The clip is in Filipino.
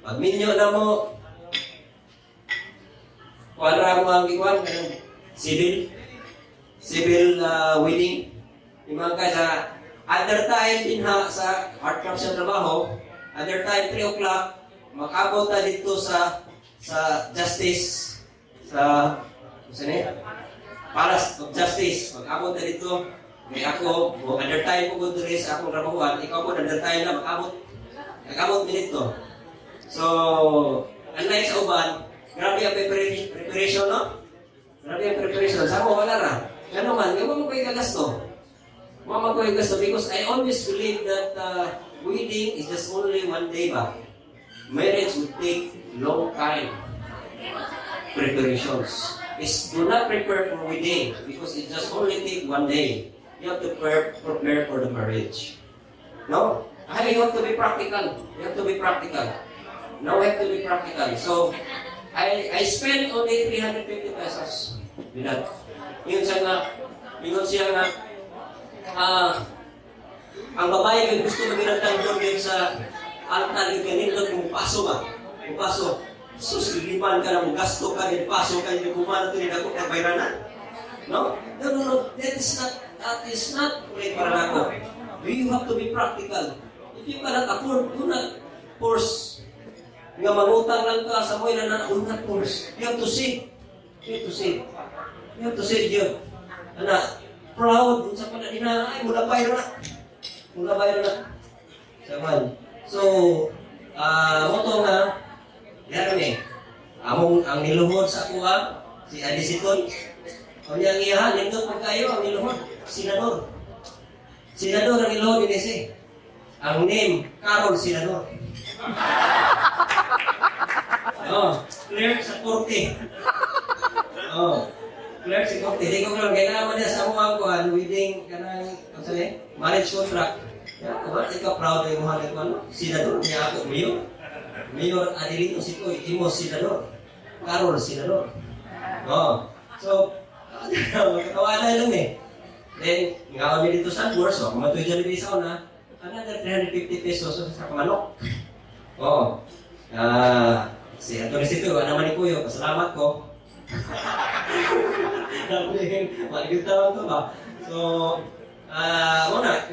Pag minyo na mo, kuadra mo ang ikuan, civil wedding. Yung mga guys, other time din ha, sa hard craft sa trabaho, other time 3 o'clock, makabot na dito sa justice, sa Palace of Justice. Mag-abot na dito. May ako, other time po ko sa akong trabahuan, ikaw po other time na mag-abot. Mag-abot din dito. So, unlike sa uban, grabe ang preparation, no? Grabe ang preparation. Sa mo, wala na. Ano man, yung mga ko yung gasto. Mama ko yung gasto because I always believe that wedding is just only one day ba? Marriage would take long time. Preparations. Do not prepare for wedding because it just only take one day. You have to prepare for the marriage. No? You have to be practical. You have to be practical. Now we have to be practical. So, I spent only 350 pesos with that. Yun siya nga, ang babae yung gusto maginatang doon sa altar yung ganito, kung paso ba? Kung paso. Sus, liman ka na mo, gasto ka, yung paso ka, yung kumana ito, yung ako, kabayranan. No? No. That is not right para nako. You have to be practical. If you cannot afford, do not force. Nga mangutang lang ka sa mga na do not force. You have to save. You have to save. You have to save yun. Proud, sa panadina, ay, mula bayo na. Saman. So, moto nga, yan eh. Ang niluhod sa kuha, si Adisiton. O niyang iyahan, nindot pag kayo, ang niluhod, senador. Senador ang niluhod, inisi. Ang name, Carol Senador. Clerk sa korte. Clerk sa korte. Hindi ko lang, kailangan niya sa mga kuhan, wedding, marriage contract. Ikaw proud na yung mga nagkuhan, senador, niya ako, Mayor Adelino Sikoy, Imo Senador. Carol Senador. So, magkatawanan lang eh. Then, nga kami dito sa Bourse, kung matuloy dyan din sa una, another 350 pesos sa kamanok. Si Antonio Sikoy, wala naman ni Kuyo, pasalamat ko. Maligid tawag ko ba? So, una,